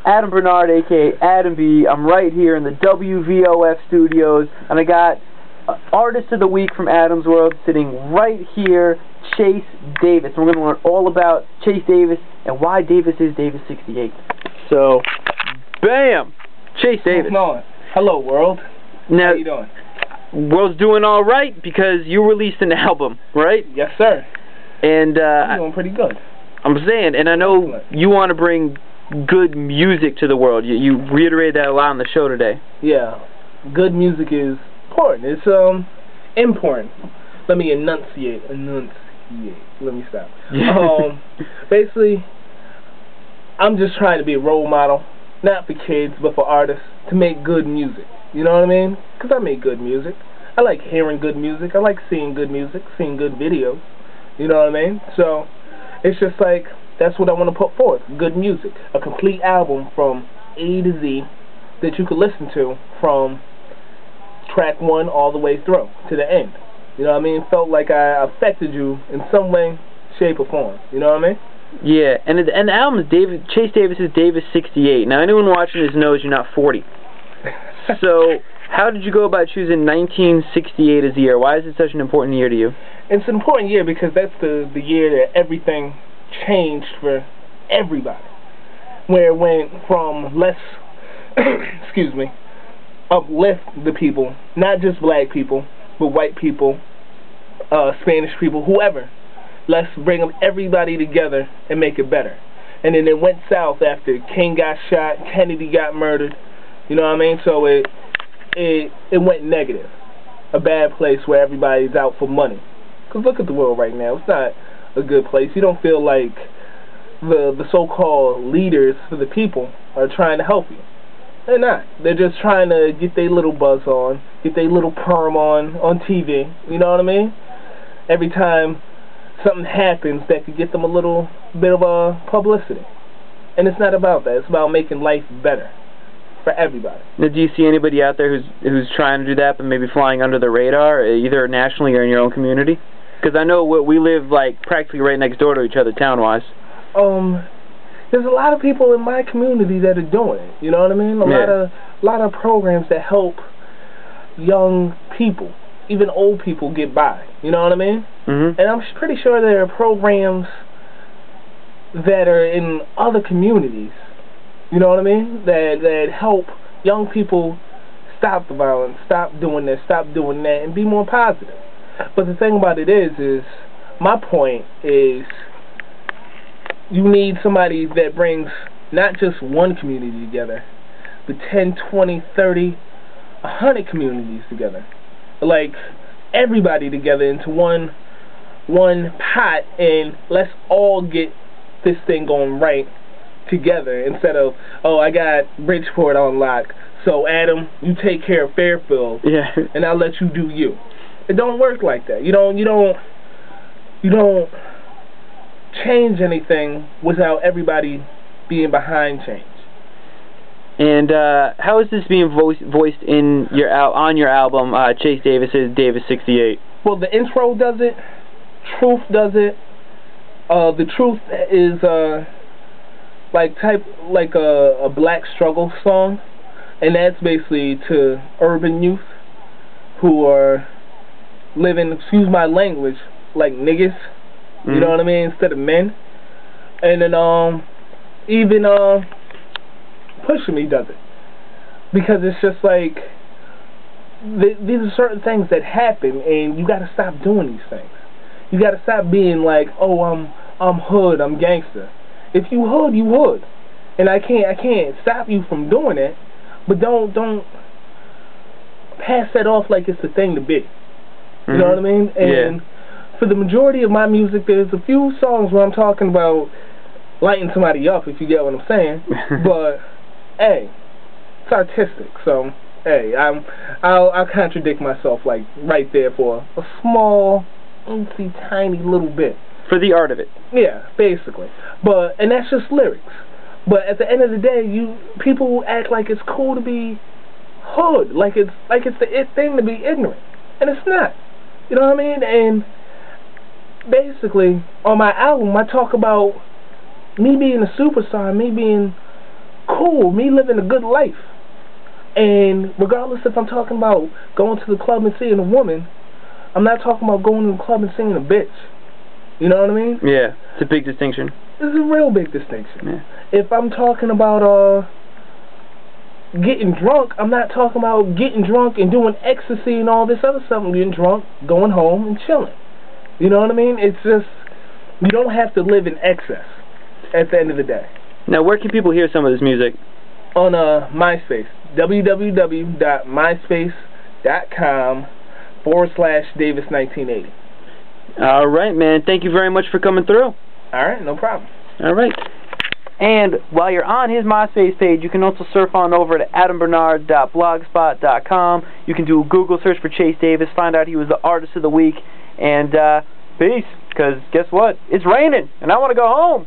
Adam Bernard, a.k.a. Adam B. I'm right here in the WVOF studios, and I got Artist of the Week from Adam's World sitting right here, Chase Davis. And we're going to learn all about Chase Davis and why Davis is Davis 68. So, bam! Chase Davis. Hello, world. Now, how you doing? World's doing all right because you released an album, right? Yes, sir. And I'm doing pretty good. I'm saying, and I know you want to bring good music to the world. You reiterated that a lot on the show today. Yeah, good music is important. It's important. Let me enunciate. Let me stop. Basically, I'm just trying to be a role model, not for kids, but for artists, to make good music. You know what I mean? Because I make good music. I like hearing good music. I like seeing good music, seeing good videos. You know what I mean? So, it's just like, that's what I want to put forth. Good music. A complete album from A to Z that you could listen to from track 1 all the way through to the end. You know what I mean? Felt like I affected you in some way, shape, or form. You know what I mean? Yeah, and the album is Chase Davis's Davis 68. Now, anyone watching this knows you're not 40. So, how did you go about choosing 1968 as the year? Why is it such an important year to you? It's an important year because that's the year that everything changed for everybody. Where it went from let's, excuse me, uplift the people, not just black people, but white people, Spanish people, whoever. Let's bring everybody together and make it better. And then it went south after King got shot, Kennedy got murdered. You know what I mean? So it went negative. A bad place where everybody's out for money. Because look at the world right now. It's not a good place. You don't feel like the so-called leaders for the people are trying to help you. They're not. They're just trying to get their little buzz on, get their little perm on TV. You know what I mean? Every time something happens that could get them a little bit of publicity. And it's not about that. It's about making life better for everybody. Now, do you see anybody out there who's trying to do that but maybe flying under the radar, either nationally or in your own community? Because I know we live like practically right next door to each other town-wise. There's a lot of people in my community that are doing it. You know what I mean? A lot of programs that help young people, even old people, get by. You know what I mean? Mm-hmm. And I'm pretty sure there are programs that are in other communities. You know what I mean? That help young people stop the violence, stop doing this, stop doing that, and be more positive. But the thing about it is my point is, you need somebody that brings not just one community together, but 10, 20, 30, 100 communities together. Like, everybody together into one pot, and let's all get this thing going right together, instead of, oh, I got Bridgeport on lock, so Adam, you take care of Fairfield, and I'll let you do you. It don't work like that. You don't change anything without everybody being behind change. And how is this being voiced in on your album, Chase Davis's Davis 68? Well, the intro does it. Truth does it. The Truth is like a black struggle song, and that's basically to urban youth who are living, excuse my language, like niggas. You know what I mean? Instead of men. And then even Push Me does it, because it's just like these are certain things that happen, and you got to stop doing these things. You got to stop being like, oh, I'm hood, I'm gangster. If you hood, you hood, and I can't stop you from doing it, but don't pass that off like it's the thing to be. You know what I mean? And for the majority of my music, there's a few songs where I'm talking about lighting somebody up, if you get what I'm saying. But hey, it's artistic, so hey, I'll contradict myself like right there for a small, incy, tiny little bit. For the art of it. Yeah, basically. And that's just lyrics. But at the end of the day, people act like it's cool to be hood, like it's the it thing to be ignorant, and it's not. You know what I mean? And basically, on my album, I talk about me being a superstar, me being cool, me living a good life. And regardless if I'm talking about going to the club and seeing a woman, I'm not talking about going to the club and seeing a bitch. You know what I mean? Yeah, it's a big distinction. It's a real big distinction. Yeah. If I'm talking about getting drunk, I'm not talking about getting drunk and doing ecstasy and all this other stuff. I'm getting drunk, going home, and chilling. You know what I mean? It's just, you don't have to live in excess at the end of the day. Now, where can people hear some of this music? On MySpace. www.myspace.com/Davis1980. All right, man. Thank you very much for coming through. All right, no problem. All right. And while you're on his MySpace page, you can also surf on over to adambernard.blogspot.com. You can do a Google search for Chase Davis, find out he was the Artist of the Week, and peace, because guess what? It's raining, and I want to go home.